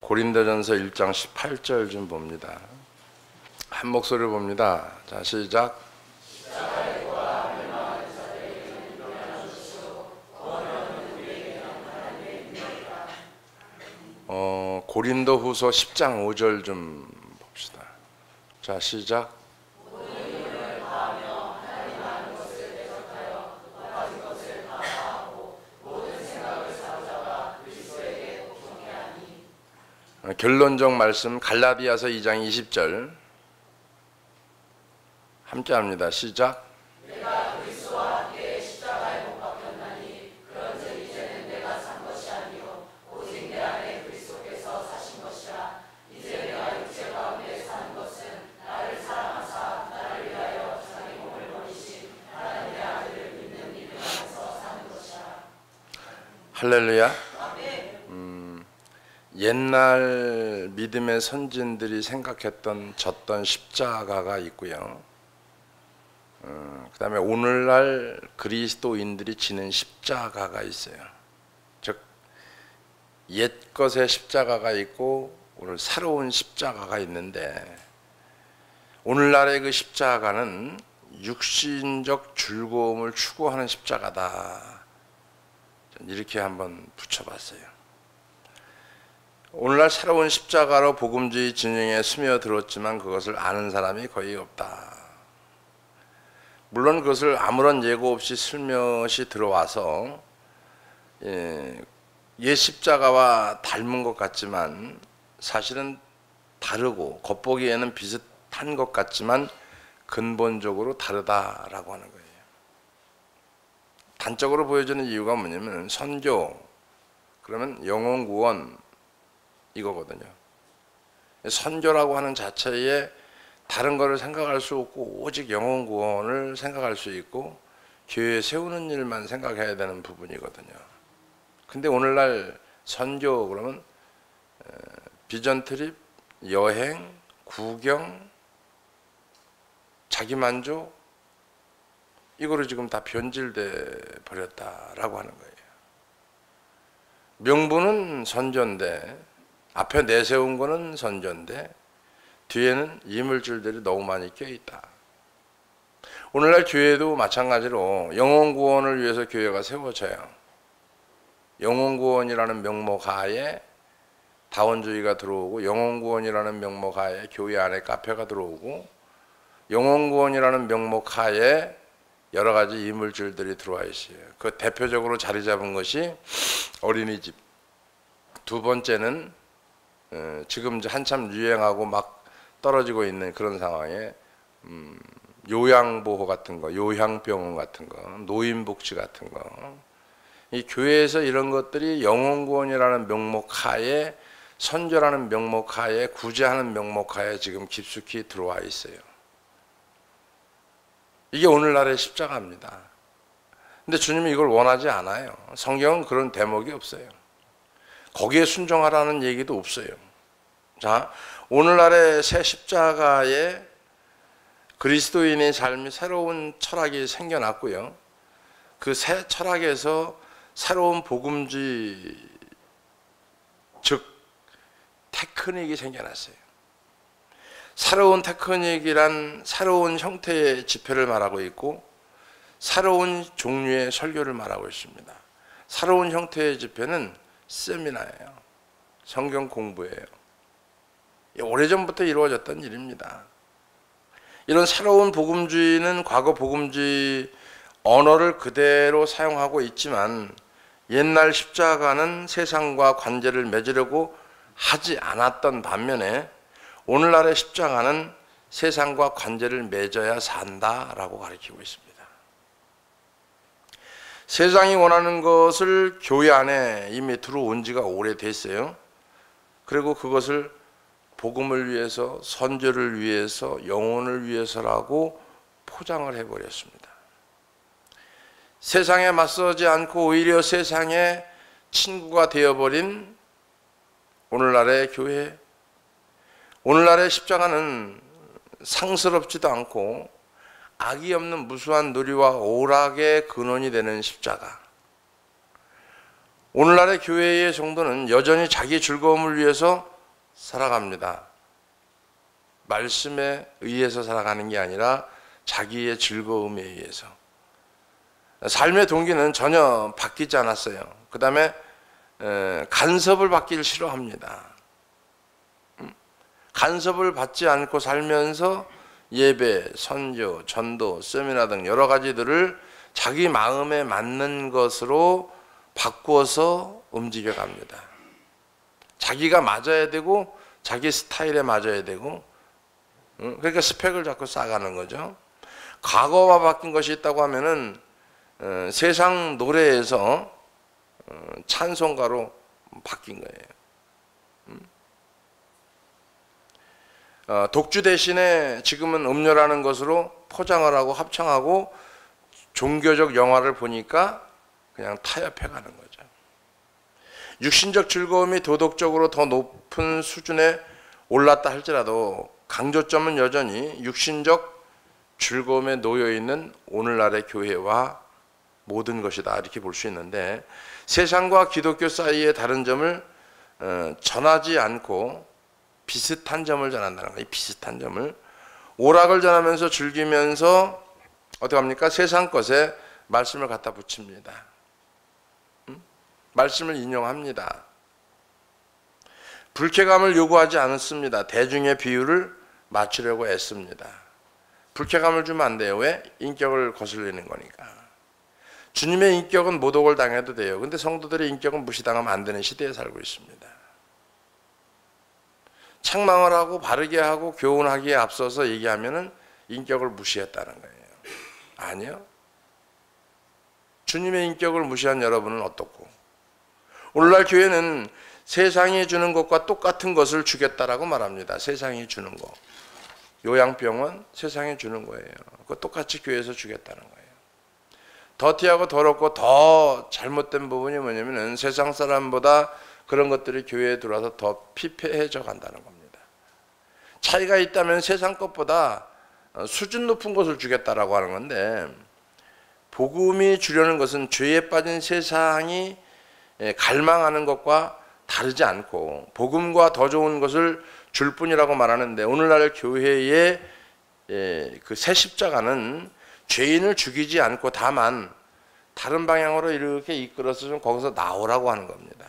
고린도전서 1장 18절 좀 봅니다. 한 목소리로 봅니다. 자, 시작. 고린도후서 10장 5절 좀 봅시다. 자, 시작. 결론적 말씀 갈라디아서 2장 20절 함께 합니다. 시작. 내가 그리스도와 함께 십자가에 못 박혔나니 그런즉 이제는 내가 산 것이 아니요 오직 내 안에 그리스도께서 사신 것이라. 이제 내가 육체 가운데 사는 것은 나를 사랑하사 나를 위하여 자기 몸을 버리신 하나님의 아들을 믿는 믿음 안에서 사는 것이라. 할렐루야. 옛날 믿음의 선진들이 생각했던 졌던 십자가가 있고요. 그 다음에 오늘날 그리스도인들이 지는 십자가가 있어요. 즉 옛것의 십자가가 있고 오늘 새로운 십자가가 있는데, 오늘날의 그 십자가는 육신적 즐거움을 추구하는 십자가다, 이렇게 한번 붙여봤어요. 오늘날 새로운 십자가로 복음주의 진영에 스며들었지만 그것을 아는 사람이 거의 없다. 물론 그것을 아무런 예고 없이 슬며시 들어와서 옛 십자가와 닮은 것 같지만 사실은 다르고 겉보기에는 비슷한 것 같지만 근본적으로 다르다라고 하는 거예요. 단적으로 보여주는 이유가 뭐냐면 선교, 그러면 영혼 구원 이거거든요. 선교라고 하는 자체에 다른 거를 생각할 수 없고 오직 영혼 구원을 생각할 수 있고 교회 세우는 일만 생각해야 되는 부분이거든요. 근데 오늘날 선교 그러면 비전 트립, 여행, 구경, 자기 만족, 이거로 지금 다 변질돼 버렸다라고 하는 거예요. 명분은 선교인데, 앞에 내세운 거는 선교인데 뒤에는 이물질들이 너무 많이 껴있다. 오늘날 교회도 마찬가지로 영혼 구원을 위해서 교회가 세워져요. 영혼 구원이라는 명목 하에 다원주의가 들어오고, 영혼 구원이라는 명목 하에 교회 안에 카페가 들어오고, 영혼 구원이라는 명목 하에 여러 가지 이물질들이 들어와 있어요. 그 대표적으로 자리 잡은 것이 어린이집, 두 번째는 지금 이제 한참 유행하고 막 떨어지고 있는 그런 상황에 요양보호 같은 거, 요양병원 같은 거, 노인복지 같은 거, 이 교회에서 이런 것들이 영혼구원이라는 명목 하에, 선교라는 명목 하에, 구제하는 명목 하에 지금 깊숙이 들어와 있어요. 이게 오늘날의 십자가입니다. 근데 주님이 이걸 원하지 않아요. 성경은 그런 대목이 없어요. 거기에 순종하라는 얘기도 없어요. 자, 오늘날의 새 십자가에 그리스도인의 삶이 새로운 철학이 생겨났고요. 그 새 철학에서 새로운 복음주의, 즉 테크닉이 생겨났어요. 새로운 테크닉이란 새로운 형태의 집회를 말하고 있고, 새로운 종류의 설교를 말하고 있습니다. 새로운 형태의 집회는 세미나예요. 성경 공부예요. 오래전부터 이루어졌던 일입니다. 이런 새로운 복음주의는 과거 복음주의 언어를 그대로 사용하고 있지만, 옛날 십자가는 세상과 관계를 맺으려고 하지 않았던 반면에 오늘날의 십자가는 세상과 관계를 맺어야 산다라고 가르치고 있습니다. 세상이 원하는 것을 교회 안에 이미 들어온 지가 오래됐어요. 그리고 그것을 복음을 위해서, 선교를 위해서, 영혼을 위해서라고 포장을 해버렸습니다. 세상에 맞서지 않고 오히려 세상의 친구가 되어버린 오늘날의 교회, 오늘날의 십자가는 상스럽지도 않고 악이 없는 무수한 누리와 오락의 근원이 되는 십자가. 오늘날의 교회의 성도는 여전히 자기 즐거움을 위해서 살아갑니다. 말씀에 의해서 살아가는 게 아니라 자기의 즐거움에 의해서. 삶의 동기는 전혀 바뀌지 않았어요. 그 다음에 간섭을 받기를 싫어합니다. 간섭을 받지 않고 살면서 예배, 선교, 전도, 세미나 등 여러 가지들을 자기 마음에 맞는 것으로 바꾸어서 움직여 갑니다. 자기가 맞아야 되고 자기 스타일에 맞아야 되고, 그러니까 스펙을 자꾸 쌓아가는 거죠. 과거와 바뀐 것이 있다고 하면은 세상 노래에서 찬송가로 바뀐 거예요. 독주 대신에 지금은 음료라는 것으로 포장을 하고 합창하고 종교적 영화를 보니까 그냥 타협해 가는 거죠. 육신적 즐거움이 도덕적으로 더 높은 수준에 올랐다 할지라도 강조점은 여전히 육신적 즐거움에 놓여 있는 오늘날의 교회와 모든 것이다, 이렇게 볼 수 있는데, 세상과 기독교 사이의 다른 점을 전하지 않고 비슷한 점을 전한다는 거예요. 비슷한 점을 오락을 전하면서 즐기면서 어떻게 합니까? 세상 것에 말씀을 갖다 붙입니다. 말씀을 인용합니다. 불쾌감을 요구하지 않습니다. 대중의 비율을 맞추려고 애씁니다. 불쾌감을 주면 안 돼요. 왜? 인격을 거슬리는 거니까. 주님의 인격은 모독을 당해도 돼요. 근데 성도들의 인격은 무시당하면 안 되는 시대에 살고 있습니다. 책망을 하고 바르게 하고 교훈하기에 앞서서 얘기하면은 인격을 무시했다는 거예요. 아니요. 주님의 인격을 무시한 여러분은 어떻고? 오늘날 교회는 세상이 주는 것과 똑같은 것을 주겠다라고 말합니다. 세상이 주는 거. 요양병원 세상이 주는 거예요. 그거 똑같이 교회에서 주겠다는 거예요. 더티하고 더럽고 더 잘못된 부분이 뭐냐면은 세상 사람보다 그런 것들이 교회에 들어와서 더 피폐해져 간다는 겁니다. 차이가 있다면 세상 것보다 수준 높은 것을 주겠다라고 하는 건데, 복음이 주려는 것은 죄에 빠진 세상이 갈망하는 것과 다르지 않고 복음과 더 좋은 것을 줄 뿐이라고 말하는데, 오늘날 교회의 그 새 십자가는 죄인을 죽이지 않고 다만 다른 방향으로 이렇게 이끌어서 좀 거기서 나오라고 하는 겁니다.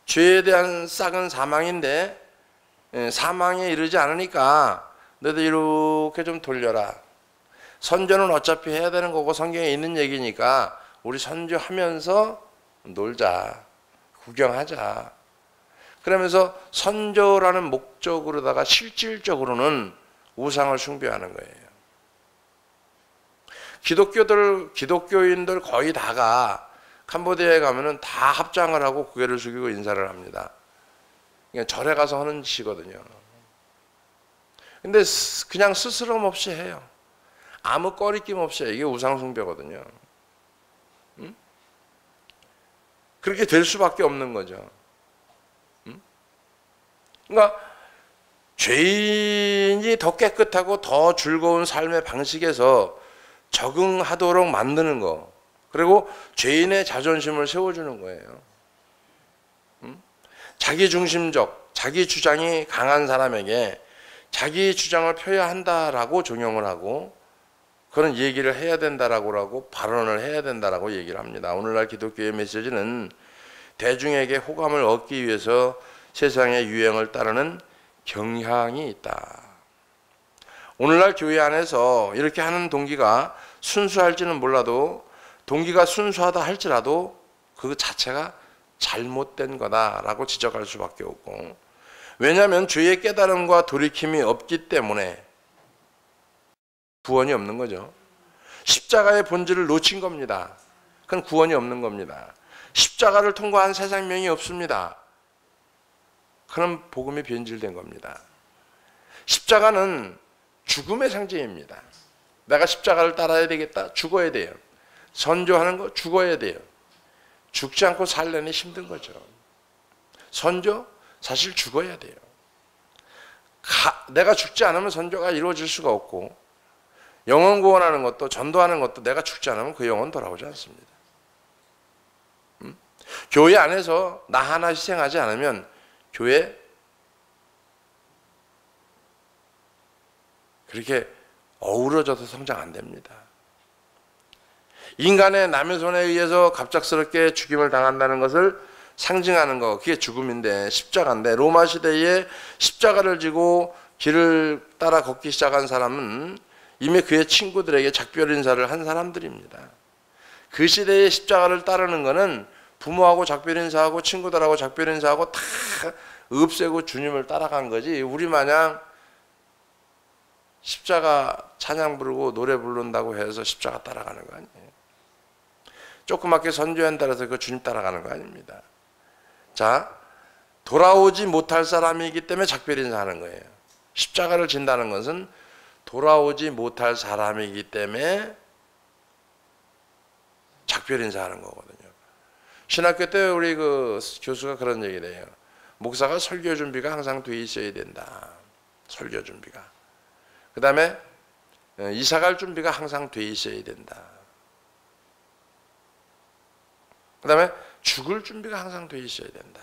죄에 대한 싹은 사망인데 사망에 이르지 않으니까 너도 이렇게 좀 돌려라. 선교는 어차피 해야 되는 거고 성경에 있는 얘기니까 우리 선교하면서 놀자, 구경하자. 그러면서 선교라는 목적으로다가 실질적으로는 우상을 숭배하는 거예요. 기독교인들 거의 다가 캄보디아에 가면은 다 합장을 하고 고개를 숙이고 인사를 합니다. 그냥 절에 가서 하는 짓이거든요. 근데 그냥 스스럼 없이 해요. 아무 꺼리낌 없이 해요. 이게 우상숭배거든요. 그렇게 될 수밖에 없는 거죠. 그러니까 죄인이 더 깨끗하고 더 즐거운 삶의 방식에서 적응하도록 만드는 거, 그리고 죄인의 자존심을 세워주는 거예요. 자기중심적, 자기 주장이 강한 사람에게 자기 주장을 펴야 한다라고 종용을 하고 그런 얘기를 해야 된다라고 발언을 해야 된다라고 얘기를 합니다. 오늘날 기독교의 메시지는 대중에게 호감을 얻기 위해서 세상의 유행을 따르는 경향이 있다. 오늘날 교회 안에서 이렇게 하는 동기가 순수할지는 몰라도, 동기가 순수하다 할지라도 그 자체가 잘못된 거다라고 지적할 수밖에 없고, 왜냐하면 죄의 깨달음과 돌이킴이 없기 때문에 구원이 없는 거죠. 십자가의 본질을 놓친 겁니다. 그건 구원이 없는 겁니다. 십자가를 통과한 새 생명이 없습니다. 그럼 복음이 변질된 겁니다. 십자가는 죽음의 상징입니다. 내가 십자가를 따라야 되겠다. 죽어야 돼요. 선교하는 거 죽어야 돼요. 죽지 않고 살려니 힘든 거죠. 선교 사실 죽어야 돼요. 내가 죽지 않으면 선교가 이루어질 수가 없고, 영혼 구원하는 것도 전도하는 것도 내가 죽지 않으면 그 영혼 돌아오지 않습니다. 교회 안에서 나 하나 희생하지 않으면 교회 그렇게 어우러져서 성장 안 됩니다. 인간의 남의 손에 의해서 갑작스럽게 죽임을 당한다는 것을 상징하는 거, 그게 죽음인데, 십자가인데, 로마 시대에 십자가를 지고 길을 따라 걷기 시작한 사람은 이미 그의 친구들에게 작별 인사를 한 사람들입니다. 그 시대에 십자가를 따르는 것은 부모하고 작별 인사하고 친구들하고 작별 인사하고 다 없애고 주님을 따라간 거지, 우리 마냥 십자가 찬양 부르고 노래 부른다고 해서 십자가 따라가는 거 아니에요. 조그맣게 선교한다 해서 그 주님 따라가는 거 아닙니다. 자, 돌아오지 못할 사람이기 때문에 작별 인사하는 거예요. 십자가를 진다는 것은 돌아오지 못할 사람이기 때문에 작별 인사하는 거거든요. 신학교 때 우리 그 교수가 그런 얘기를 해요. 목사가 설교 준비가 항상 돼 있어야 된다. 설교 준비가. 그 다음에 이사갈 준비가 항상 돼 있어야 된다. 그 다음에 죽을 준비가 항상 돼 있어야 된다.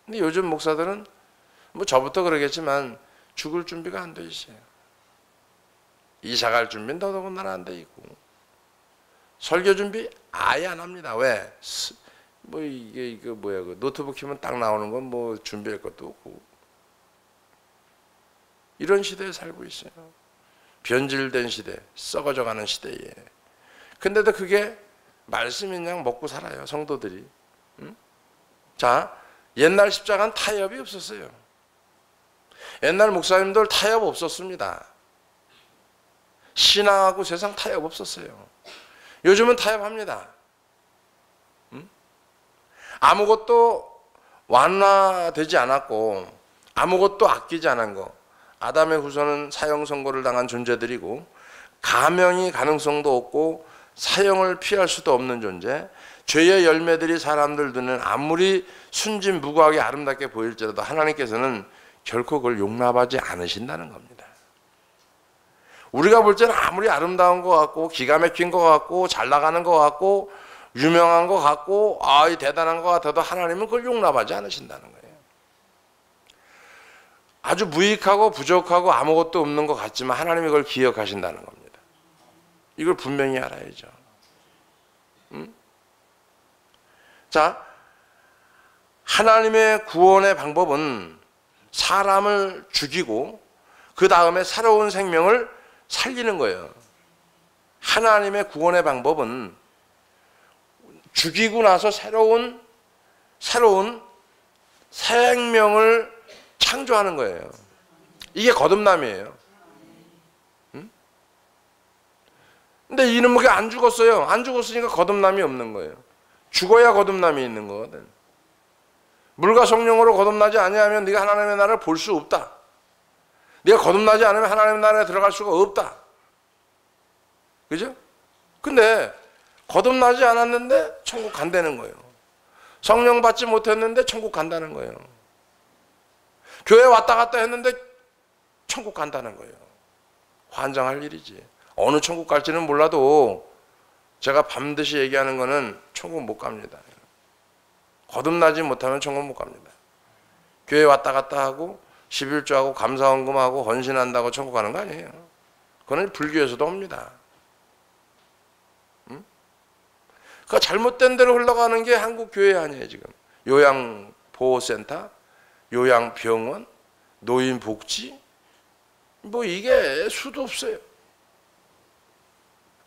근데 요즘 목사들은 뭐 저부터 그러겠지만 죽을 준비가 안 돼 있어요. 이사갈 준비는 더더군다나 안 돼 있고, 설교 준비 아예 안 합니다. 왜? 뭐 이게 뭐야, 그 노트북 키면 딱 나오는 건 뭐 준비할 것도 없고, 이런 시대에 살고 있어요. 변질된 시대, 썩어져가는 시대에. 근데도 그게 말씀인 양 먹고 살아요, 성도들이. 응? 자, 옛날 십자가는 타협이 없었어요. 옛날 목사님들 타협 없었습니다. 신앙하고 세상 타협 없었어요. 요즘은 타협합니다. 응? 아무것도 완화되지 않았고 아무것도 아끼지 않은 거. 아담의 후손은 사형 선고를 당한 존재들이고, 가명이 가능성도 없고 사형을 피할 수도 없는 존재, 죄의 열매들이 사람들 눈에는 아무리 순진무구하게 아름답게 보일지라도 하나님께서는 결코 그걸 용납하지 않으신다는 겁니다. 우리가 볼 때는 아무리 아름다운 것 같고 기가 막힌 것 같고 잘 나가는 것 같고 유명한 것 같고 대단한 것 같아도 하나님은 그걸 용납하지 않으신다는 거예요. 아주 무익하고 부족하고 아무것도 없는 것 같지만 하나님이 그걸 기억하신다는 겁니다. 이걸 분명히 알아야죠. 자, 하나님의 구원의 방법은 사람을 죽이고 그 다음에 새로운 생명을 살리는 거예요. 하나님의 구원의 방법은 죽이고 나서 새로운 생명을 창조하는 거예요. 이게 거듭남이에요. 근데 이놈은 안 죽었어요. 안 죽었으니까 거듭남이 없는 거예요. 죽어야 거듭남이 있는 거거든. 물과 성령으로 거듭나지 아니하면 네가 하나님의 나라를 볼 수 없다. 네가 거듭나지 않으면 하나님의 나라에 들어갈 수가 없다. 그죠? 근데 거듭나지 않았는데 천국 간다는 거예요. 성령 받지 못했는데 천국 간다는 거예요. 교회 왔다 갔다 했는데 천국 간다는 거예요. 환장할 일이지. 어느 천국 갈지는 몰라도 제가 반드시 얘기하는 거는 천국 못 갑니다. 거듭나지 못하면 천국 못 갑니다. 교회 왔다 갔다 하고 11조하고 감사헌금하고 헌신한다고 천국 가는 거 아니에요. 그건 불교에서도 옵니다. 그 잘못된 대로 흘러가는 게 한국 교회 아니에요. 지금 요양보호센터, 요양병원, 노인복지, 뭐 이게 수도 없어요.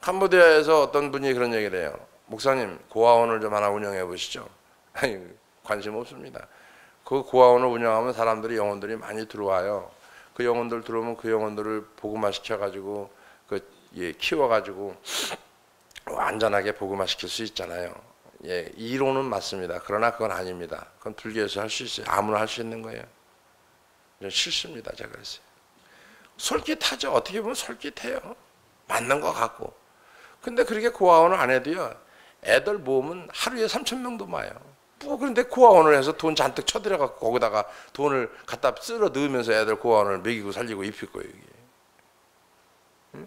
캄보디아에서 어떤 분이 그런 얘기를 해요. 목사님, 고아원을 좀 하나 운영해 보시죠. 아니, 관심 없습니다. 그 고아원을 운영하면 사람들이, 영혼들이 많이 들어와요. 그 영혼들 들어오면 그 영혼들을 복음화 시켜가지고 키워가지고 안전하게 복음화 시킬 수 있잖아요. 예, 이론은 맞습니다. 그러나 그건 아닙니다. 그건 불교에서 할 수 있어요. 아무나 할 수 있는 거예요. 싫습니다. 제가 그랬어요. 솔깃하죠. 어떻게 보면 솔깃해요. 맞는 것 같고. 근데 그렇게 고아원을 안 해도요, 애들 모으면 하루에 3,000명도 모아요. 뭐 그런데 고아원을 해서 돈 잔뜩 쳐들여갖고 거기다가 돈을 갖다 쓸어 넣으면서 애들 고아원을 먹이고 살리고 입힐 거예요. 이게.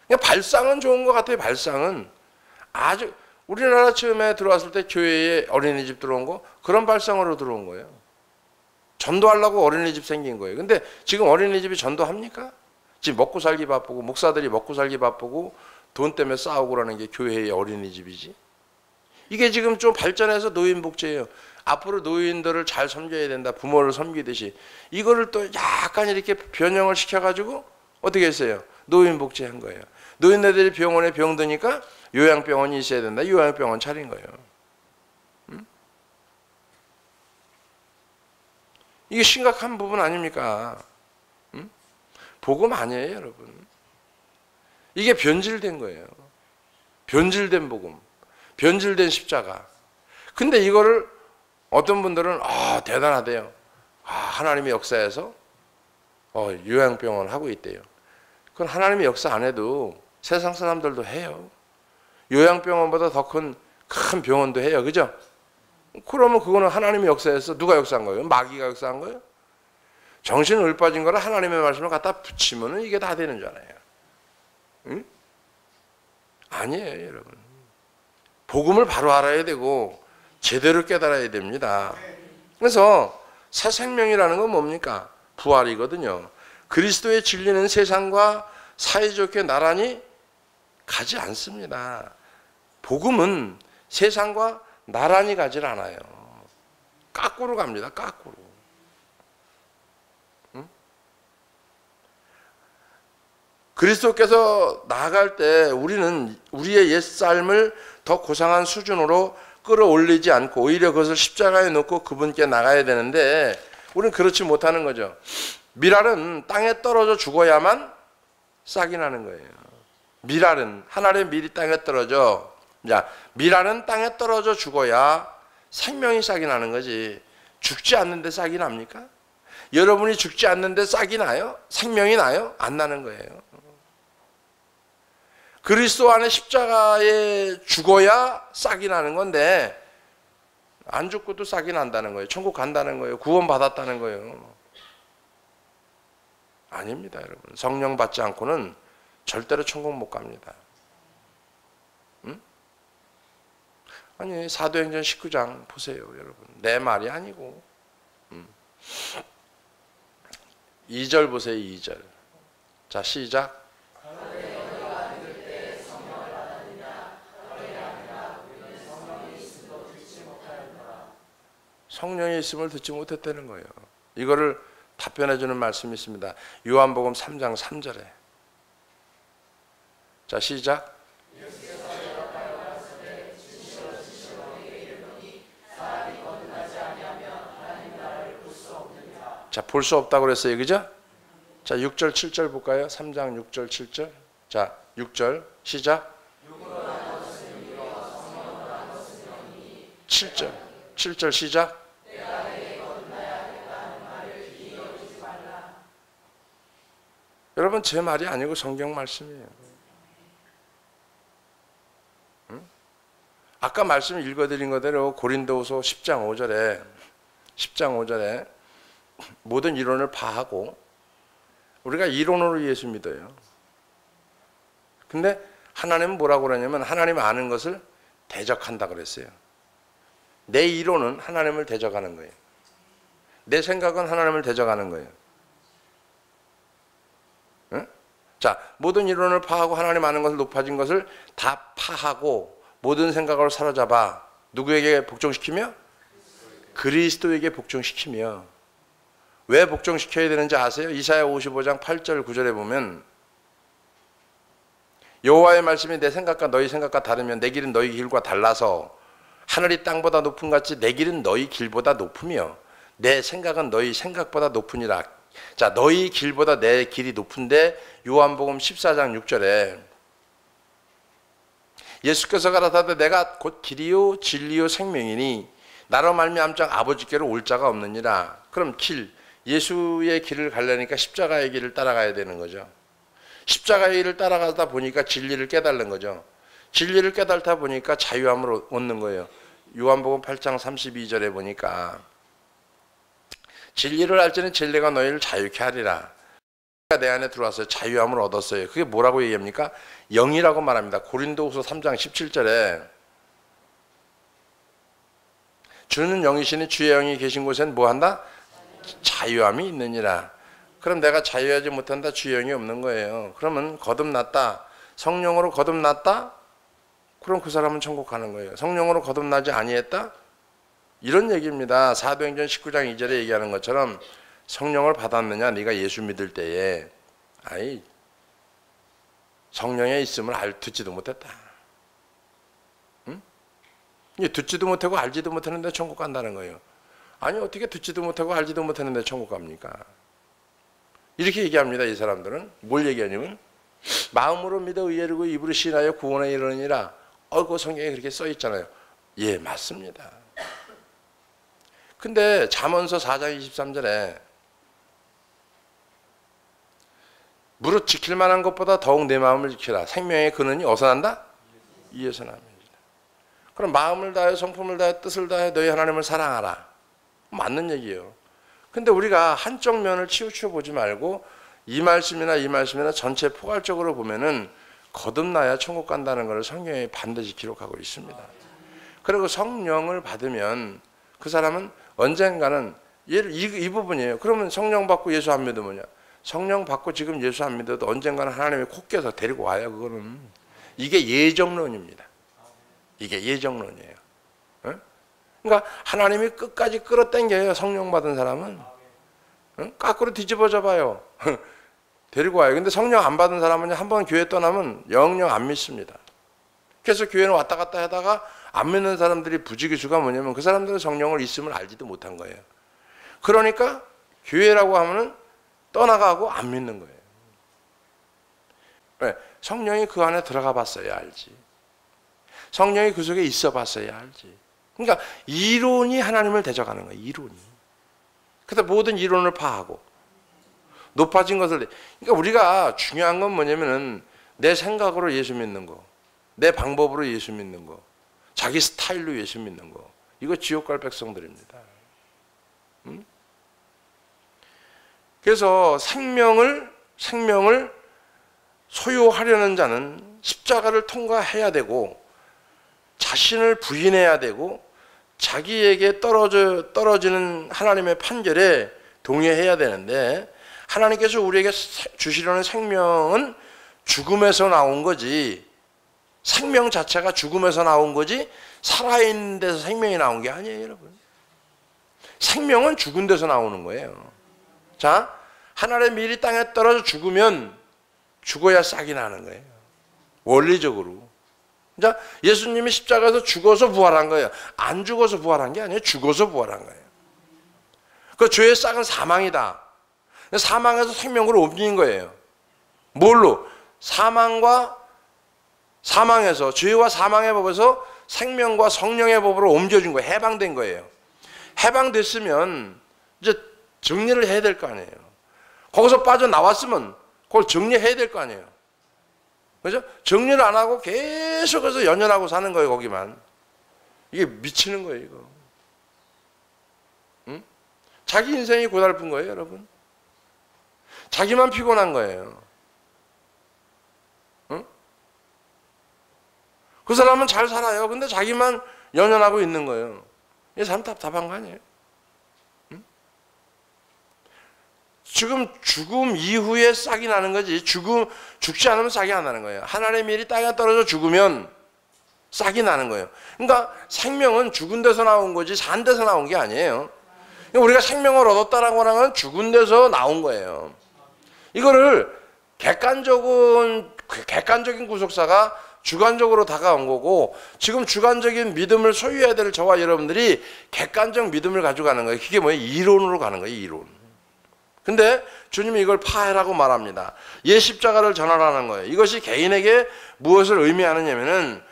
그냥 발상은 좋은 것 같아요. 발상은 아주, 우리나라 처음에 들어왔을 때 교회에 어린이집 들어온 거 그런 발상으로 들어온 거예요. 전도하려고 어린이집 생긴 거예요. 근데 지금 어린이집이 전도합니까? 지금 먹고 살기 바쁘고 목사들이 먹고 살기 바쁘고 돈 때문에 싸우고 그러는 게 교회의 어린이집이지. 이게 지금 좀 발전해서 노인복지예요. 앞으로 노인들을 잘 섬겨야 된다. 부모를 섬기듯이. 이거를 또 약간 이렇게 변형을 시켜가지고 어떻게 했어요? 노인복지한 거예요. 노인네들이 병원에 병드니까 요양병원이 있어야 된다. 요양병원 차린 거예요. 이게 심각한 부분 아닙니까? 복음 아니에요, 여러분. 이게 변질된 거예요. 변질된 복음. 변질된 십자가. 근데 이거를 어떤 분들은 대단하대요. 하나님의 역사에서 요양병원 하고 있대요. 그건 하나님의 역사 안 해도 세상 사람들도 해요. 요양병원보다 더 큰 병원도 해요. 그죠? 그러면 그거는 하나님의 역사에서 누가 역사한 거예요? 마귀가 역사한 거예요? 정신 을빠진 거를 하나님의 말씀을 갖다 붙이면 이게 다 되는 줄 알아요. 응? 아니에요, 여러분. 복음을 바로 알아야 되고 제대로 깨달아야 됩니다. 그래서 새 생명이라는 건 뭡니까? 부활이거든요. 그리스도의 진리는 세상과 사이좋게 나란히 가지 않습니다. 복음은 세상과 나란히 가질 않아요. 까꾸로 갑니다. 까꾸로. 응? 그리스도께서 나아갈 때 우리는 우리의 옛삶을 더 고상한 수준으로 끌어올리지 않고 오히려 그것을 십자가에 놓고 그분께 나가야 되는데 우리는 그렇지 못하는 거죠. 밀알은 땅에 떨어져 죽어야만 싹이 나는 거예요. 밀알은 하나의 밀이 땅에 떨어져. 자, 밀알은 땅에 떨어져 죽어야 생명이 싹이 나는 거지. 죽지 않는데 싹이 납니까? 여러분이 죽지 않는데 싹이 나요? 생명이 나요? 안 나는 거예요. 그리스도 안에 십자가에 죽어야 싹이 나는 건데 안 죽고도 싹이 난다는 거예요. 천국 간다는 거예요. 구원 받았다는 거예요. 아닙니다, 여러분. 성령 받지 않고는 절대로 천국 못 갑니다. 응? 아니, 사도행전 19장 보세요, 여러분. 내 말이 아니고. 2절 보세요, 2절. 자, 시작. 성령이 있음을 듣지 못했다는 거예요. 이거를 답변해 주는 말씀이 있습니다. 요한복음 3장 3절에. 자, 시작. 자, 볼 수 없다고 그랬어요. 그죠? 자, 6절 7절 볼까요? 3장 6절 7절. 자, 6절 시작. 7절 7절 시작. 여러분, 제 말이 아니고 성경 말씀이에요. 응? 아까 말씀 읽어드린 거대로 고린도후서 10장 5절에 모든 이론을 파하고 우리가 이론으로 예수 믿어요. 근데 하나님은 뭐라고 그러냐면 하나님 아는 것을 대적한다 그랬어요. 내 이론은 하나님을 대적하는 거예요. 내 생각은 하나님을 대적하는 거예요. 응? 자, 모든 이론을 파하고 하나님 아는 것을 높아진 것을 다 파하고 모든 생각을 사로잡아 누구에게 복종시키며? 그리스도에게 복종시키며. 왜 복종시켜야 되는지 아세요? 이사야 55장 8절 9절에 보면 여호와의 말씀이 내 생각과 너희 생각과 다르면 내 길은 너희 길과 달라서 하늘이 땅보다 높은 같이 내 길은 너희 길보다 높으며 내 생각은 너희 생각보다 높으니라. 자, 너희 길보다 내 길이 높은데 요한복음 14장 6절에 예수께서 가라사대 내가 곧 길이요 진리요 생명이니 나로 말미암자 아버지께로 올 자가 없느니라. 그럼 길, 예수의 길을 가려니까 십자가의 길을 따라가야 되는 거죠. 십자가의 길을 따라가다 보니까 진리를 깨달는 거죠. 진리를 깨달다 보니까 자유함을 얻는 거예요. 요한복음 8장 32절에 보니까 진리를 알지는 진리가 너희를 자유케 하리라. 내 안에 들어와서 자유함을 얻었어요. 그게 뭐라고 얘기합니까? 영이라고 말합니다. 고린도후서 3장 17절에 주는 영이시니 주의 영이 계신 곳엔 뭐한다? 자유함이 있느니라. 그럼 내가 자유하지 못한다, 주형이 없는 거예요. 그러면 거듭났다, 성령으로 거듭났다, 그럼 그 사람은 천국 가는 거예요. 성령으로 거듭나지 아니했다? 이런 얘기입니다. 사도행전 19장 2절에 얘기하는 것처럼 성령을 받았느냐, 네가 예수 믿을 때에. 아이, 성령의 있음을 듣지도 못했다. 응? 듣지도 못하고 알지도 못하는데 천국 간다는 거예요. 아니, 어떻게 듣지도 못하고 알지도 못하는데 천국 갑니까? 이렇게 얘기합니다. 이 사람들은 뭘 얘기하냐면, 마음으로 믿어 의에르고 입으로 신하여 구원에 이르느니라. 그 성경에 그렇게 써 있잖아요. 예, 맞습니다. 근데 잠언서 4장 23절에 무릇 지킬 만한 것보다 더욱 내 마음을 지키라. 생명의 근원이 어디서 난다? 이에서 납니다. 그럼 마음을 다해 성품을 다해 뜻을 다해 너희 하나님을 사랑하라. 맞는 얘기예요. 근데 우리가 한쪽 면을 치우쳐 보지 말고 이 말씀이나 전체 포괄적으로 보면은 거듭나야 천국 간다는 것을 성경에 반드시 기록하고 있습니다. 그리고 성령을 받으면 그 사람은 언젠가는 이 부분이에요. 그러면 성령 받고 예수 안 믿으면요. 성령 받고 지금 예수 안 믿어도 언젠가는 하나님이 콧겨서 데리고 와요. 그거는 이게 예정론입니다. 이게 예정론이에요. 그러니까 하나님이 끝까지 끌어당겨요. 성령 받은 사람은. 거꾸로 뒤집어져 봐요. 데리고 와요. 근데 성령 안 받은 사람은 한번 교회 떠나면 영영 안 믿습니다. 그래서 교회는 왔다 갔다 하다가 안 믿는 사람들이 부지기수가 뭐냐면 그 사람들은 성령을 있음을 알지도 못한 거예요. 그러니까 교회라고 하면은 떠나가고 안 믿는 거예요. 왜? 성령이 그 안에 들어가 봤어야 알지. 성령이 그 속에 있어 봤어야 알지. 그러니까 이론이 하나님을 대적하는 거예요. 이론이. 그래서 모든 이론을 파하고 높아진 것을. 그러니까 우리가 중요한 건 뭐냐면은 내 생각으로 예수 믿는 거, 내 방법으로 예수 믿는 거, 자기 스타일로 예수 믿는 거, 이거 지옥 갈 백성들입니다. 그래서 생명을 소유하려는 자는 십자가를 통과해야 되고 자신을 부인해야 되고 자기에게 떨어지는 하나님의 판결에 동의해야 되는데, 하나님께서 우리에게 주시려는 생명은 죽음에서 나온 거지, 생명 자체가 죽음에서 나온 거지 살아있는 데서 생명이 나온 게 아니에요. 여러분, 생명은 죽은 데서 나오는 거예요. 자, 하늘의 밀이 땅에 떨어져 죽으면 죽어야 싹이 나는 거예요. 원리적으로. 자, 예수님이 십자가에서 죽어서 부활한 거예요. 안 죽어서 부활한 게 아니에요. 죽어서 부활한 거예요. 그 죄의 싹은 사망이다. 사망에서 생명으로 옮긴 거예요. 뭘로? 사망에서 죄와 사망의 법에서 생명과 성령의 법으로 옮겨진 거예요. 해방된 거예요. 해방됐으면 이제 정리를 해야 될 거 아니에요. 거기서 빠져나왔으면 그걸 정리해야 될 거 아니에요. 그죠? 정리를 안 하고 계속해서 연연하고 사는 거예요. 거기만. 이게 미치는 거예요. 이거. 응? 자기 인생이 고달픈 거예요. 여러분. 자기만 피곤한 거예요. 응? 그 사람은 잘 살아요. 근데 자기만 연연하고 있는 거예요. 이 사람 답답한 거 아니에요? 지금 죽음 이후에 싹이 나는 거지, 죽지 않으면 싹이 안 나는 거예요. 하늘의 밀이 땅에 떨어져 죽으면 싹이 나는 거예요. 그러니까 생명은 죽은 데서 나온 거지 산 데서 나온 게 아니에요. 우리가 생명을 얻었다라고 하는 건 죽은 데서 나온 거예요. 이거를 객관적인 구속사가 주관적으로 다가온 거고, 지금 주관적인 믿음을 소유해야 될 저와 여러분들이 객관적 믿음을 가져가는 거예요. 그게 뭐예요? 이론으로 가는 거예요. 이론. 근데 주님이 이걸 파해라고 말합니다. 십자가를 전하라는 거예요. 이것이 개인에게 무엇을 의미하느냐면은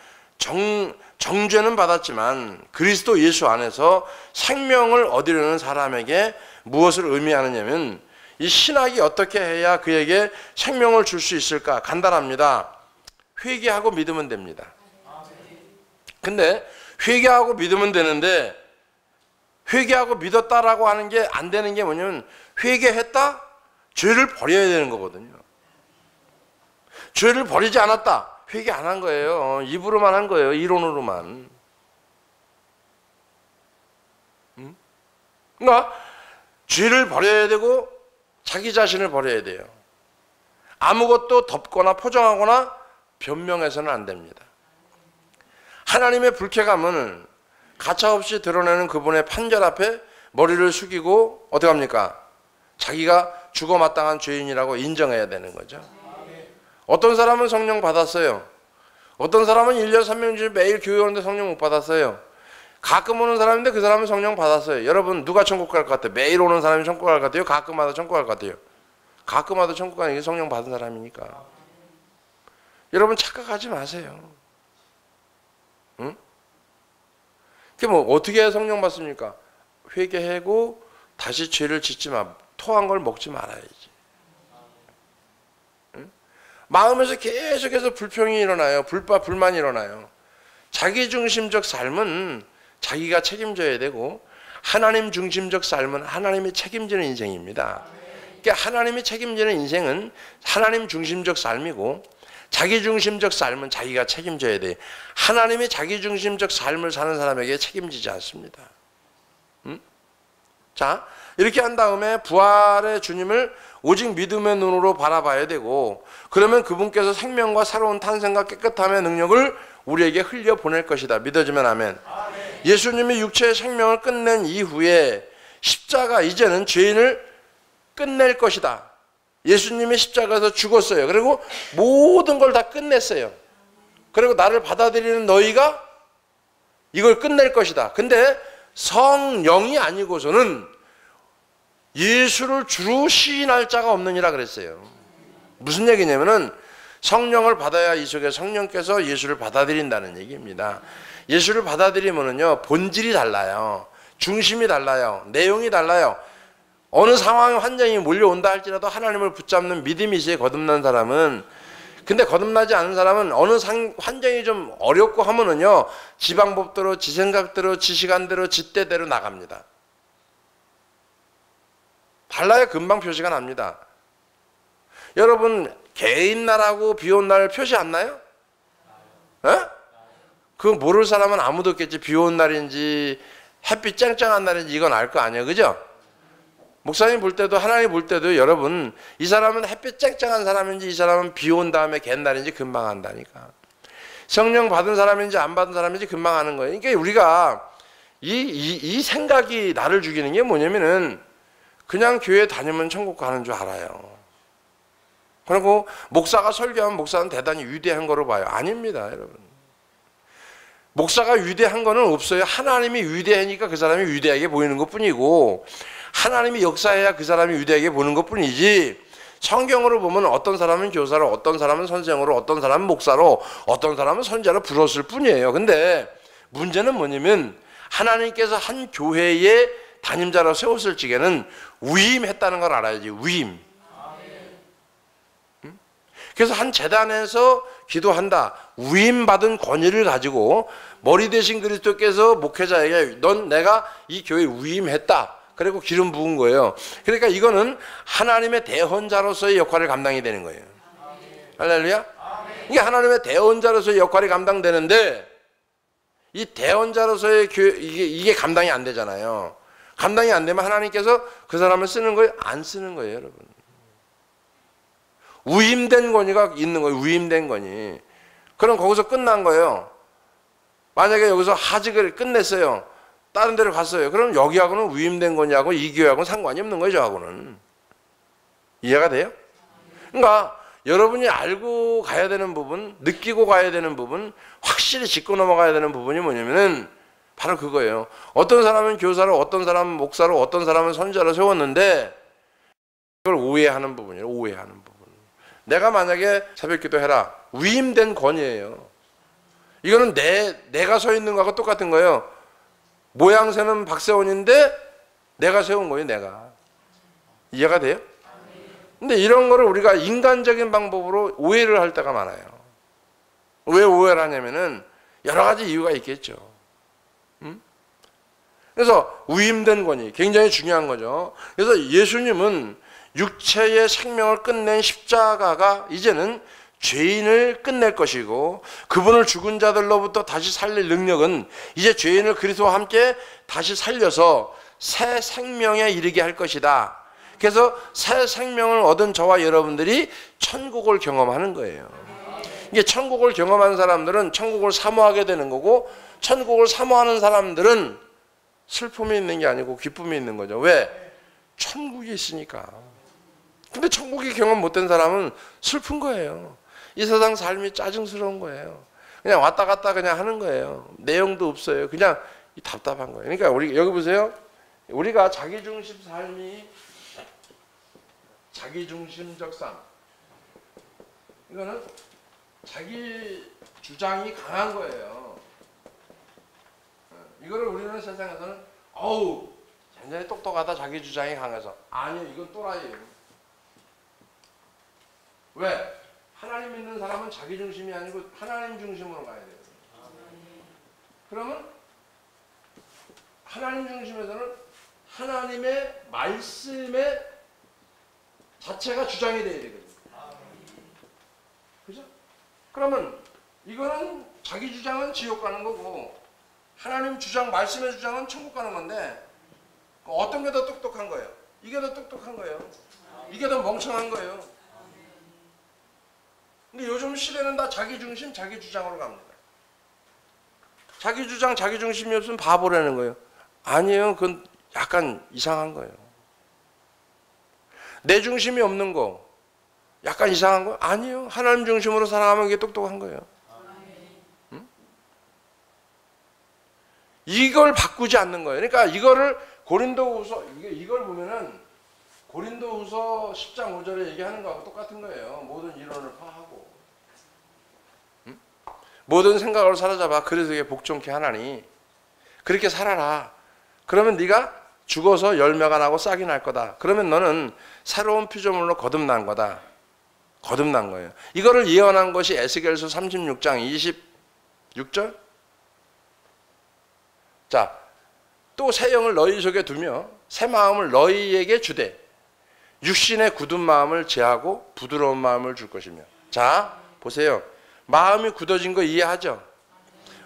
정죄는 받았지만 그리스도 예수 안에서 생명을 얻으려는 사람에게 무엇을 의미하느냐면, 이 신학이 어떻게 해야 그에게 생명을 줄 수 있을까? 간단합니다. 회개하고 믿으면 됩니다. 근데 회개하고 믿으면 되는데, 회개하고 믿었다라고 하는 게 안 되는 게 뭐냐면, 회개했다? 죄를 버려야 되는 거거든요. 죄를 버리지 않았다? 회개 안 한 거예요. 입으로만 한 거예요. 이론으로만. 그러니까 죄를 버려야 되고 자기 자신을 버려야 돼요. 아무것도 덮거나 포장하거나 변명해서는 안 됩니다. 하나님의 불쾌감은 가차없이 드러내는 그분의 판결 앞에 머리를 숙이고 어떻게 합니까? 자기가 죽어마땅한 죄인이라고 인정해야 되는 거죠. 어떤 사람은 성령 받았어요. 어떤 사람은 1년 3명 중에 매일 교회 오는데 성령 못 받았어요. 가끔 오는 사람인데 그 사람은 성령 받았어요. 여러분 누가 천국 갈 것 같아요? 매일 오는 사람이 천국 갈 것 같아요? 가끔 와도 천국 갈 것 같아요? 가끔 와도 천국 가는 게 성령 받은 사람이니까. 여러분 착각하지 마세요. 응? 그게 뭐 어떻게 해야 성령 받습니까? 회개하고 다시 죄를 짓지 마. 토한 걸 먹지 말아야지. 응? 마음에서 계속해서 불평이 일어나요. 불만이 일어나요. 자기중심적 삶은 자기가 책임져야 되고 하나님 중심적 삶은 하나님이 책임지는 인생입니다. 그러니까 하나님이 책임지는 인생은 하나님 중심적 삶이고 자기중심적 삶은 자기가 책임져야 돼. 하나님이 자기중심적 삶을 사는 사람에게 책임지지 않습니다. 자, 이렇게 한 다음에 부활의 주님을 오직 믿음의 눈으로 바라봐야 되고 그러면 그분께서 생명과 새로운 탄생과 깨끗함의 능력을 우리에게 흘려보낼 것이다. 믿어지면 아멘. 예수님이 육체의 생명을 끝낸 이후에 십자가 이제는 죄인을 끝낼 것이다. 예수님이 십자가에서 죽었어요. 그리고 모든 걸 다 끝냈어요. 그리고 나를 받아들이는 너희가 이걸 끝낼 것이다. 근데 성령이 아니고서는 예수를 주로 시인할 자가 없느니라 그랬어요. 무슨 얘기냐면은 성령을 받아야 이 속에 성령께서 예수를 받아들인다는 얘기입니다. 예수를 받아들이면은요 본질이 달라요. 중심이 달라요. 내용이 달라요. 어느 상황에 환경이 몰려온다 할지라도 하나님을 붙잡는 믿음이 있어야 거듭난 사람은, 근데 거듭나지 않은 사람은 어느 환경이 좀 어렵고 하면은요 지 방법대로 지 생각대로 지 시간대로 지 때대로 나갑니다. 달라야 금방 표시가 납니다. 여러분 개인날하고 비온 날 표시 안 나요? 에? 그거 모를 사람은 아무도 없겠지. 비온 날인지 햇빛 쨍쨍한 날인지 이건 알 거 아니에요. 그죠? 목사님 볼 때도 하나님 볼 때도 여러분 이 사람은 햇빛 쨍쨍한 사람인지 이 사람은 비온 다음에 갠날인지 금방 안다니까. 성령 받은 사람인지 안 받은 사람인지 금방 아는 거예요. 그러니까 우리가 이 생각이 나를 죽이는 게 뭐냐면은 그냥 교회 다니면 천국 가는 줄 알아요. 그리고 목사가 설교하면 목사는 대단히 위대한 거로 봐요. 아닙니다, 여러분. 목사가 위대한 거는 없어요. 하나님이 위대하니까 그 사람이 위대하게 보이는 것뿐이고 하나님이 역사해야 그 사람이 위대하게 보는 것뿐이지 성경으로 보면 어떤 사람은 교사로 어떤 사람은 선생으로 어떤 사람은 목사로 어떤 사람은 선자로 부르었을 뿐이에요. 근데 문제는 뭐냐면 하나님께서 한 교회의 담임자로 세웠을 적에는 위임했다는 걸 알아야지. 위임. 그래서 한 재단에서 기도한다. 위임받은 권위를 가지고 머리 대신 그리스도께서 목회자에게 넌 내가 이 교회에 위임했다. 그리고 기름 부은 거예요. 그러니까 이거는 하나님의 대언자로서의 역할을 감당이 되는 거예요. 할렐루야? 이게 하나님의 대언자로서의 역할이 감당되는데 이 대언자로서의 이게 감당이 안 되잖아요. 감당이 안 되면 하나님께서 그 사람을 쓰는 거예요? 안 쓰는 거예요, 여러분. 위임된 권위가 있는 거예요. 위임된 권위. 그럼 거기서 끝난 거예요. 만약에 여기서 하직을 끝냈어요. 다른 데로 갔어요. 그럼 여기하고는 위임된 권위하고 이 교회하고는 상관이 없는 거예요. 저하고는. 이해가 돼요? 그러니까 여러분이 알고 가야 되는 부분, 느끼고 가야 되는 부분, 확실히 짚고 넘어가야 되는 부분이 뭐냐면은 바로 그거예요. 어떤 사람은 교사로, 어떤 사람은 목사로, 어떤 사람은 선자로 세웠는데 그걸 오해하는 부분이에요. 오해하는 부분. 내가 만약에 새벽기도 해라. 위임된 권위예요. 이거는 내가 서 있는 거하고 똑같은 거예요. 모양새는 박세원인데 내가 세운 거예요. 내가. 이해가 돼요? 근데 이런 거를 우리가 인간적인 방법으로 오해를 할 때가 많아요. 왜 오해를 하냐면은 여러 가지 이유가 있겠죠. 그래서 위임된 권위 굉장히 중요한 거죠. 그래서 예수님은 육체의 생명을 끝낸 십자가가 이제는 죄인을 끝낼 것이고 그분을 죽은 자들로부터 다시 살릴 능력은 이제 죄인을 그리스도와 함께 다시 살려서 새 생명에 이르게 할 것이다. 그래서 새 생명을 얻은 저와 여러분들이 천국을 경험하는 거예요. 이게 천국을 경험한 사람들은 천국을 사모하게 되는 거고, 천국을 사모하는 사람들은 슬픔이 있는 게 아니고 기쁨이 있는 거죠. 왜? 천국이 있으니까. 근데 천국이 경험 못된 사람은 슬픈 거예요. 이 세상 삶이 짜증스러운 거예요. 그냥 왔다 갔다 그냥 하는 거예요. 내용도 없어요. 그냥 답답한 거예요. 그러니까 우리 여기 보세요. 우리가 자기중심 삶이 자기중심적 삶. 이거는 자기 주장이 강한 거예요. 이거를 우리는 세상에서는 어우 굉장히 똑똑하다, 자기 주장이 강해서. 아니요, 이건 또라이예요. 왜? 하나님 믿는 사람은 자기 중심이 아니고 하나님 중심으로 가야 돼요. 그러면 하나님 중심에서는 하나님의 말씀의 자체가 주장이 돼야 되거든요. 그죠? 그러면 이거는 자기 주장은 지옥 가는 거고, 하나님 주장, 말씀의 주장은 천국 가는 건데, 어떤 게 더 똑똑한 거예요? 이게 더 똑똑한 거예요. 이게 더 멍청한 거예요. 근데 요즘 시대는 다 자기 중심, 자기 주장으로 갑니다. 자기 주장, 자기 중심이 없으면 바보라는 거예요. 아니에요. 그건 약간 이상한 거예요. 내 중심이 없는 거, 약간 이상한 거? 아니에요. 하나님 중심으로 살아가면 이게 똑똑한 거예요. 응? 이걸 바꾸지 않는 거예요. 그러니까 이거를 고린도후서, 이걸 보면은 고린도후서 10장 5절에 얘기하는 거하고 똑같은 거예요. 모든 이론을 파하고, 응? 모든 생각을 사로잡아 그래서 이게 복종케 하나니 그렇게 살아라. 그러면 네가 죽어서 열매가 나고 싹이 날 거다. 그러면 너는 새로운 피조물로 거듭난 거다. 거듭난 거예요. 이거를 예언한 것이 에스겔서 36장 26절. 자, 또 새 영을 너희 속에 두며 새 마음을 너희에게 주되 육신의 굳은 마음을 제하고 부드러운 마음을 줄 것이며. 자, 보세요. 마음이 굳어진 거 이해하죠?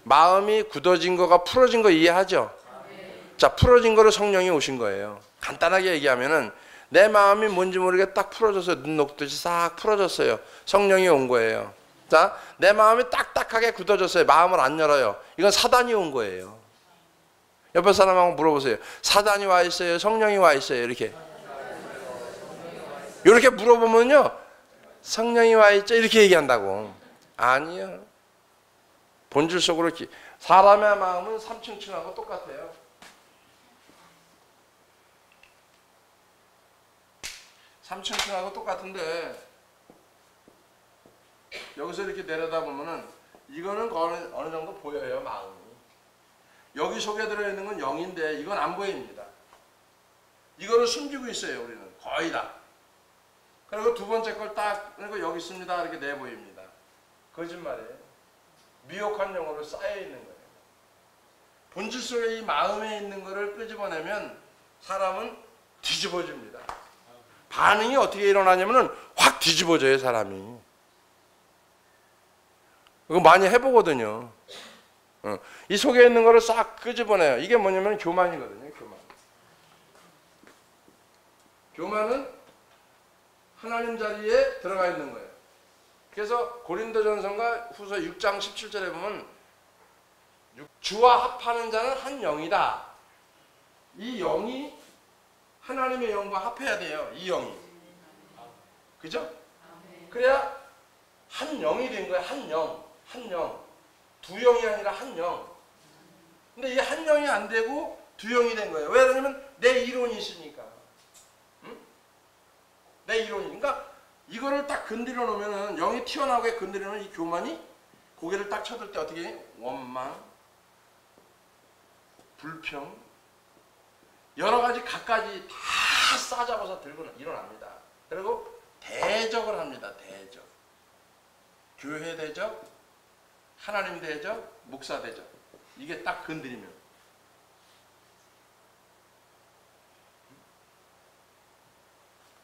마음이 굳어진 거가 풀어진 거 이해하죠? 자, 풀어진 거로 성령이 오신 거예요. 간단하게 얘기하면은 내 마음이 뭔지 모르게 딱 풀어져서 눈 녹듯이 싹 풀어졌어요. 성령이 온 거예요. 자, 내 마음이 딱딱하게 굳어졌어요. 마음을 안 열어요. 이건 사단이 온 거예요. 옆에 사람하고 물어보세요. 사단이 와 있어요? 성령이 와 있어요? 이렇게 물어보면요, 성령이 와 있죠? 이렇게 얘기한다고. 아니요. 본질적으로 사람의 마음은 삼층층하고 똑같아요. 삼층층하고 똑같은데 여기서 이렇게 내려다보면은 이거는 어느 정도 보여요, 마음이. 여기 속에 들어있는 건 영인데 이건 안 보입니다. 이거를 숨기고 있어요, 우리는. 거의 다. 그리고 두 번째 걸 딱, 그리고 여기 있습니다. 이렇게 내보입니다. 거짓말이에요. 미혹한 영으로 쌓여있는 거예요. 본질 속에 이 마음에 있는 거를 끄집어내면 사람은 뒤집어집니다. 반응이 어떻게 일어나냐면은 확 뒤집어져요, 사람이. 이거 많이 해보거든요. 이 속에 있는 거를 싹 끄집어내요. 이게 뭐냐면 교만이거든요, 교만. 교만은 하나님 자리에 들어가 있는 거예요. 그래서 고린도전서가 후서 6장 17절에 보면 주와 합하는 자는 한 영이다. 이 영이 하나님의 영과 합해야 돼요. 이 영이. 그죠? 그래야 한 영이 된 거예요. 한 영. 한 영. 두 영이 아니라 한 영. 근데 이 한 영이 안 되고 두 영이 된 거예요. 왜 그러냐면 내 이론이 있으니까. 응? 내 이론이. 그러니까 이거를 딱 건드려 놓으면은, 영이 튀어나오게 건드려 놓으면 이 교만이 고개를 딱 쳐들 때 어떻게 해? 원망, 불평, 여러 가지 갖가지 다 싸잡아서 들고 일어납니다. 그리고 대적을 합니다. 대적. 교회 대적, 하나님 대적, 목사 대적. 이게 딱 건드리면.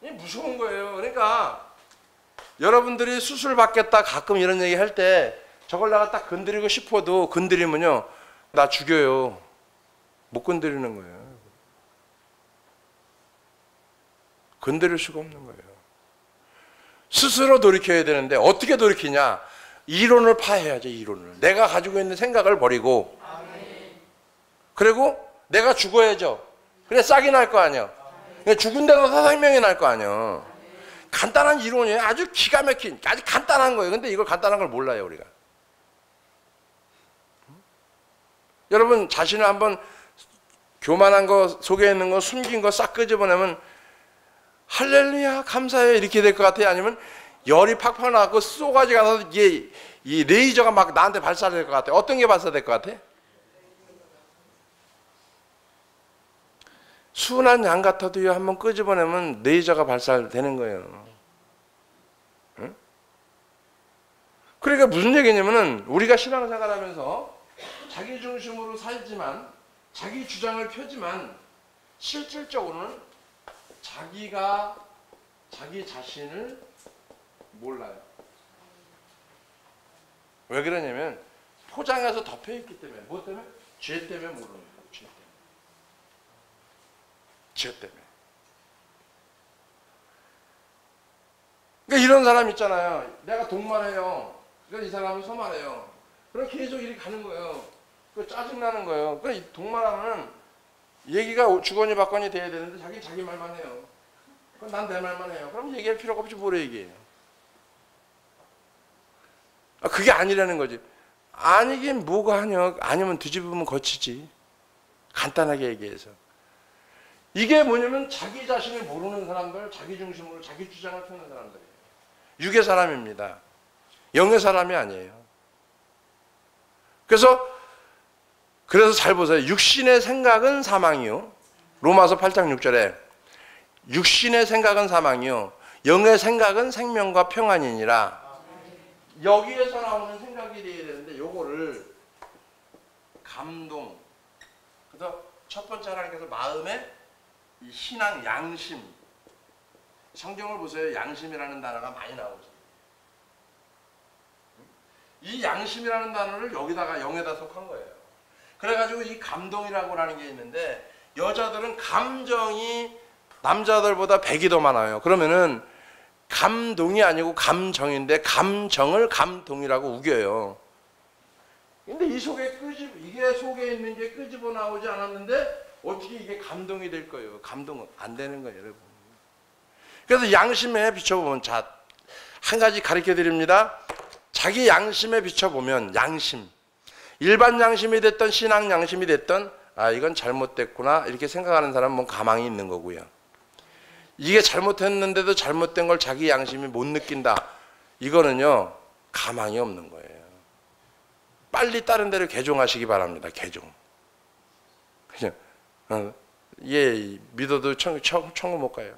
이게 무서운 거예요. 그러니까 여러분들이 수술 받겠다 가끔 이런 얘기 할 때 저걸 내가 딱 건드리고 싶어도 건드리면요, 나 죽여요. 못 건드리는 거예요. 건드릴 수가 없는 거예요. 스스로 돌이켜야 되는데 어떻게 돌이키냐? 이론을 파해야죠. 이론을. 내가 가지고 있는 생각을 버리고 그리고 내가 죽어야죠. 그래 싹이 날 거 아니야. 죽은 데서 생명이 날 거 아니야. 간단한 이론이에요. 아주 기가 막힌 아주 간단한 거예요. 근데 이걸 간단한 걸 몰라요 우리가. 여러분 자신을 한번 교만한 거 속에 있는 거 숨긴 거 싹 끄집어내면 할렐루야 감사해요 이렇게 될 것 같아요? 아니면 열이 팍팍 나고 쏘가지 가서 이게 이 레이저가 막 나한테 발사될 것 같아요? 어떤 게 발사될 것 같아? 순한 양 같아도요 한번 끄집어내면 레이저가 발사되는 거예요. 응? 그러니까 무슨 얘기냐면은 우리가 신앙생활하면서 자기 중심으로 살지만 자기 주장을 펴지만 실질적으로는 자기가 자기 자신을 몰라요. 왜 그러냐면 포장해서 덮여있기 때문에. 뭐 때문에? 죄 때문에 모르는 거예요. 죄 때문에. 죄 때문에. 그러니까 이런 사람 있잖아요. 내가 동말해요. 그러니까 이 사람은 소말해요. 그럼 계속 이렇게 가는 거예요. 그 짜증나는 거예요. 그러니까 이 동말하면 얘기가 주거니 받거니 돼야 되는데 자기 말만 해요. 그럼 난 내 말만 해요. 그럼 얘기할 필요가 없이 뭐래 얘기해요. 그게 아니라는 거지. 아니긴 뭐가 하냐. 아니면 뒤집으면 거치지. 간단하게 얘기해서. 이게 뭐냐면 자기 자신을 모르는 사람들, 자기 중심으로 자기 주장을 펴는 사람들이에요. 육의 사람입니다. 영의 사람이 아니에요. 그래서 잘 보세요. 육신의 생각은 사망이요. 로마서 8장 6절에 육신의 생각은 사망이요. 영의 생각은 생명과 평안이니라. 여기에서 나오는 생각이 되어야 되는데 요거를 감동. 그래서 첫 번째 하나님께서 마음의 이 신앙 양심. 성경을 보세요. 양심이라는 단어가 많이 나오죠. 이 양심이라는 단어를 여기다가 영에다 속한 거예요. 그래가지고 이 감동이라고 하는 게 있는데 여자들은 감정이 남자들보다 100이 더 많아요. 그러면은 감동이 아니고 감정인데 감정을 감동이라고 우겨요. 근데 이게 속에 있는 게 끄집어 나오지 않았는데 어떻게 이게 감동이 될 거예요? 감동은 안 되는 거예요, 여러분. 그래서 양심에 비춰보면 한 가지 가르쳐 드립니다. 자기 양심에 비춰보면 양심. 일반 양심이 됐던 신앙 양심이 됐던 이건 잘못됐구나 이렇게 생각하는 사람은 가망이 있는 거고요. 이게 잘못했는데도 잘못된 걸 자기 양심이 못 느낀다. 이거는요 가망이 없는 거예요. 빨리 다른 데를 개종하시기 바랍니다. 개종. 그죠? 믿어도 천국 못 가요.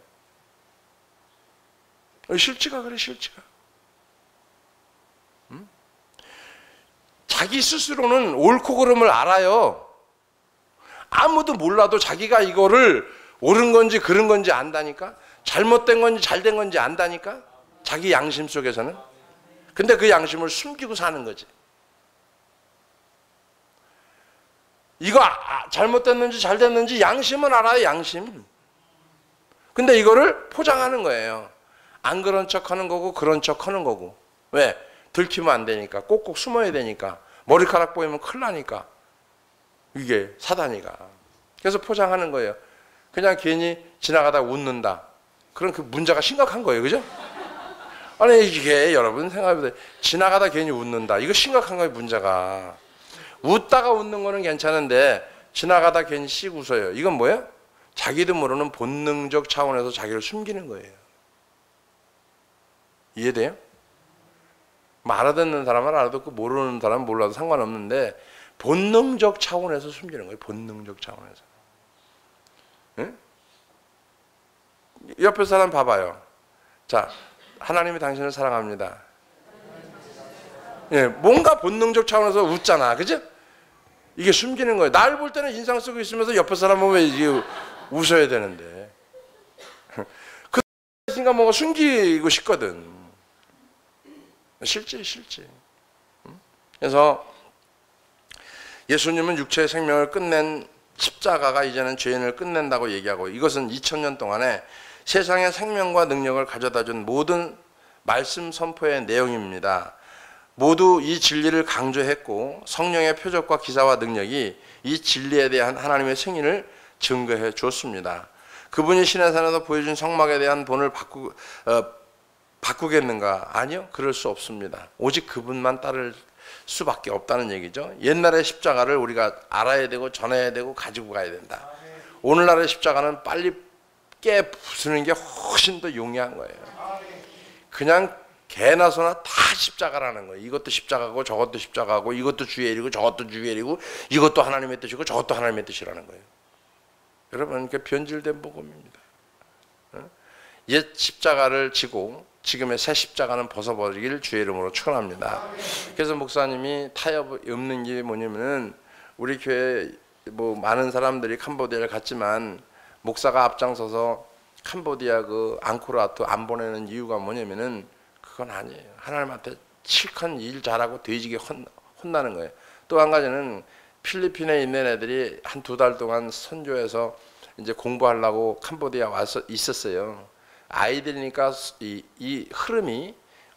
실지가 그래 실지가. 자기 스스로는 옳고 그름을 알아요. 아무도 몰라도 자기가 이거를 옳은 건지 그른 건지 안다니까. 잘못된 건지 잘된 건지 안다니까. 자기 양심 속에서는. 근데 그 양심을 숨기고 사는 거지. 이거 잘못됐는지 잘됐는지 양심은 알아요. 양심. 근데 이거를 포장하는 거예요. 안 그런 척 하는 거고 그런 척 하는 거고. 왜? 들키면 안 되니까. 꼭꼭 숨어야 되니까. 머리카락 보이면 큰일 나니까. 이게 사단이가. 그래서 포장하는 거예요. 그냥 괜히 지나가다 웃는다. 그럼 그 문제가 심각한 거예요. 그죠? 아니 이게 여러분 생각해보세요. 지나가다 괜히 웃는다. 이거 심각한 거예요. 문제가. 웃다가 웃는 거는 괜찮은데 지나가다 괜히 씩 웃어요. 이건 뭐예요? 자기도 모르는 본능적 차원에서 자기를 숨기는 거예요. 이해돼요? 알아듣는 사람은 알아듣고 모르는 사람은 몰라도 상관없는데 본능적 차원에서 숨기는 거예요. 본능적 차원에서. 응? 옆에 사람 봐봐요. 자, 하나님이 당신을 사랑합니다. 예, 뭔가 본능적 차원에서 웃잖아. 그죠? 이게 숨기는 거예요. 날 볼 때는 인상 쓰고 있으면서 옆에 사람 보면 이게 웃어야 되는데. 그 순간 뭔가 숨기고 싶거든. 실제. 그래서 예수님은 육체의 생명을 끝낸 십자가가 이제는 죄인을 끝낸다고 얘기하고 이것은 2000년 동안에 세상에 생명과 능력을 가져다준 모든 말씀 선포의 내용입니다. 모두 이 진리를 강조했고 성령의 표적과 기사와 능력이 이 진리에 대한 하나님의 승인을 증거해 주었습니다. 그분이 시내산에서 보여준 성막에 대한 본을 바꾸겠는가? 아니요, 그럴 수 없습니다. 오직 그분만 따를 수밖에 없다는 얘기죠. 옛날의 십자가를 우리가 알아야 되고 전해야 되고 가지고 가야 된다. 오늘날의 십자가는 빨리 깨 부수는 게 훨씬 더 용이한 거예요. 그냥 개나 소나 다 십자가라는 거예요. 이것도 십자가고 저것도 십자가고 이것도 주의 일이고 저것도 주의 일이고 이것도 하나님의 뜻이고 저것도 하나님의 뜻이라는 거예요. 여러분, 그 변질된 복음입니다. 옛 십자가를 지고 지금의 새 십자가는 벗어버리길 주의 이름으로 축원합니다. 그래서 목사님이 타협 없는 게 뭐냐면은 우리 교회 뭐 많은 사람들이 캄보디아를 갔지만 목사가 앞장서서 캄보디아 그 앙코르와트 안 보내는 이유가 뭐냐면은 그건 아니에요. 하나님한테 실컷 일 잘하고 돼지게 혼나는 거예요. 또 한 가지는 필리핀에 있는 애들이 한 2달 동안 선교해서 이제 공부하려고 캄보디아 와서 있었어요. 아이들이니까 이 흐름이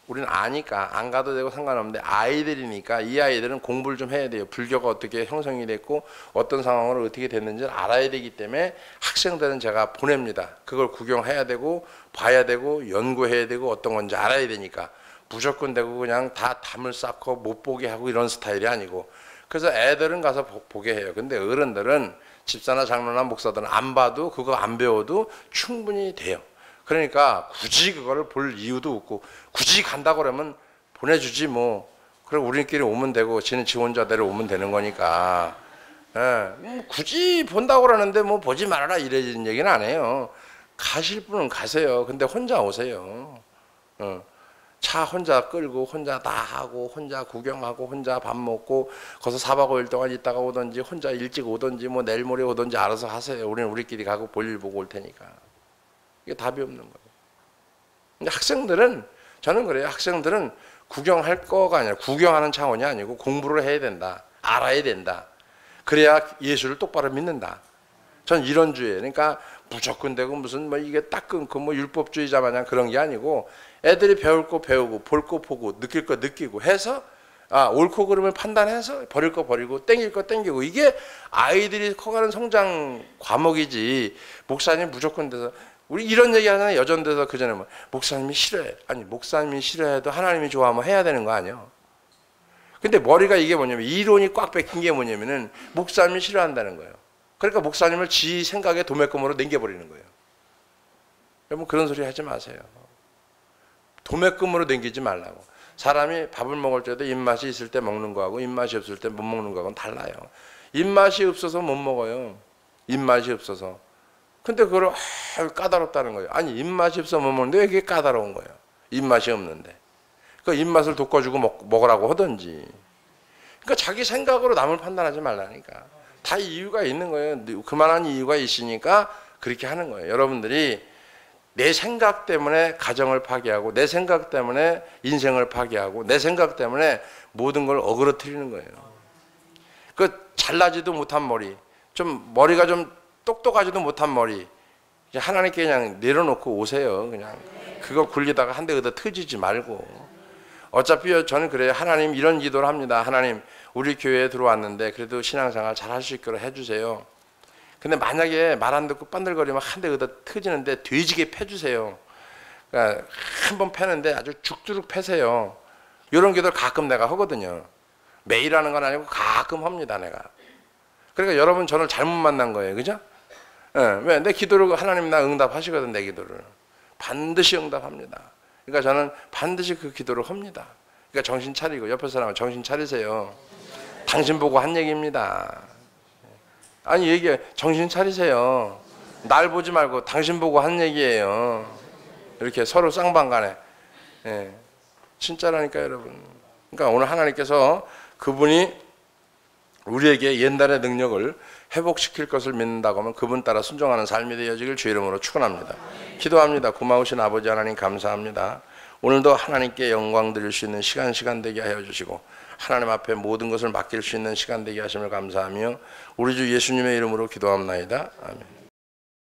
우리는 아니까 안 가도 되고 상관없는데 아이들이니까 이 아이들은 공부를 좀 해야 돼요. 불교가 어떻게 형성이 됐고 어떤 상황으로 어떻게 됐는지를 알아야 되기 때문에 학생들은 제가 보냅니다. 그걸 구경해야 되고 봐야 되고 연구해야 되고 어떤 건지 알아야 되니까 무조건 되고 그냥 다 담을 쌓고 못 보게 하고 이런 스타일이 아니고 그래서 애들은 가서 보게 해요. 근데 어른들은 집사나 장로나 목사들은 안 봐도 그거 안 배워도 충분히 돼요. 그러니까 굳이 그거를 볼 이유도 없고 굳이 간다고 그러면 보내주지 뭐. 그리고 우리끼리 오면 되고 지는 지 혼자대로 오면 되는 거니까. 뭐 굳이 본다고 그러는데 뭐 보지 말아라 이런 얘기는 안 해요. 가실 분은 가세요. 근데 혼자 오세요. 차 혼자 끌고 혼자 다 하고 혼자 구경하고 혼자 밥 먹고 거기서 4박 5일 동안 있다가 오든지 혼자 일찍 오든지 뭐 내일 모레 오든지 알아서 하세요. 우리는 우리끼리 가고 볼일 보고 올 테니까. 이게 답이 없는 거예요. 근데 학생들은 저는 그래요. 학생들은 구경할 거가 아니라 구경하는 차원이 아니고 공부를 해야 된다. 알아야 된다. 그래야 예수를 똑바로 믿는다. 전 이런 주의예요. 그러니까 무조건 되고 무슨 뭐 이게 딱 끊고 뭐 율법주의자 마냥 그런 게 아니고 애들이 배울 거 배우고 볼 거 보고 느낄 거 느끼고 해서 옳고 그름을 판단해서 버릴 거 버리고 땡길 거 땡기고 이게 아이들이 커가는 성장 과목이지. 목사님 무조건 돼서 우리 이런 얘기 하잖아요. 여전돼서 그전에 뭐 목사님이 싫어해. 아니 목사님이 싫어해도 하나님이 좋아하면 해야 되는 거 아니에요. 근데 머리가 이게 뭐냐면 이론이 꽉 박힌 게 뭐냐면은 목사님이 싫어한다는 거예요. 그러니까 목사님을 지 생각에 도매금으로 남겨버리는 거예요. 여러분 그런 소리 하지 마세요. 도매금으로 남기지 말라고. 사람이 밥을 먹을 때도 입맛이 있을 때 먹는 거하고 입맛이 없을 때 못 먹는 거하고는 달라요. 입맛이 없어서 못 먹어요. 입맛이 없어서. 근데 그걸 까다롭다는 거예요. 아니 입맛이 없어 못 먹는데 왜 이게 까다로운 거예요. 입맛이 없는데. 그 입맛을 돋궈주고 먹으라고 하든지. 그러니까 자기 생각으로 남을 판단하지 말라니까. 다 이유가 있는 거예요. 그만한 이유가 있으니까 그렇게 하는 거예요. 여러분들이 내 생각 때문에 가정을 파괴하고 내 생각 때문에 인생을 파괴하고 내 생각 때문에 모든 걸 어그러뜨리는 거예요. 그 잘나지도 못한 머리, 좀 머리가 좀 똑똑하지도 못한 머리 하나님께 그냥 내려놓고 오세요. 그냥 그거 굴리다가 한 대 얻어 터지지 말고. 어차피 저는 그래요. 하나님 이런 기도를 합니다. 하나님 우리 교회에 들어왔는데 그래도 신앙생활 잘 할 수 있도록 해주세요. 근데 만약에 말 안 듣고 빤들거리면 한 대 얻어 터지는데 돼지게 패주세요. 그러니까 한 번 패는데 아주 죽도록 패세요. 이런 기도를 가끔 내가 하거든요. 매일 하는 건 아니고 가끔 합니다. 내가. 그러니까 여러분 저를 잘못 만난 거예요. 그죠? 왜? 내 기도를 하나님 나 응답하시거든. 내 기도를 반드시 응답합니다. 그러니까 저는 반드시 그 기도를 합니다. 그러니까 정신 차리고 옆에 사람은 정신 차리세요. 당신 보고 한 얘기입니다. 아니 얘기해. 정신 차리세요. 날 보지 말고 당신 보고 한 얘기예요. 이렇게 서로 쌍방간에. 진짜라니까 여러분. 그러니까 오늘 하나님께서 그분이 우리에게 옛날의 능력을 회복시킬 것을 믿는다고 하면 그분 따라 순종하는 삶이 되어지길 주의 이름으로 축원합니다. 기도합니다. 고마우신 아버지 하나님 감사합니다. 오늘도 하나님께 영광 드릴 수 있는 시간 되게 하여 주시고 하나님 앞에 모든 것을 맡길 수 있는 시간 되게 하심을 감사하며 우리 주 예수님의 이름으로 기도합나이다. 아멘.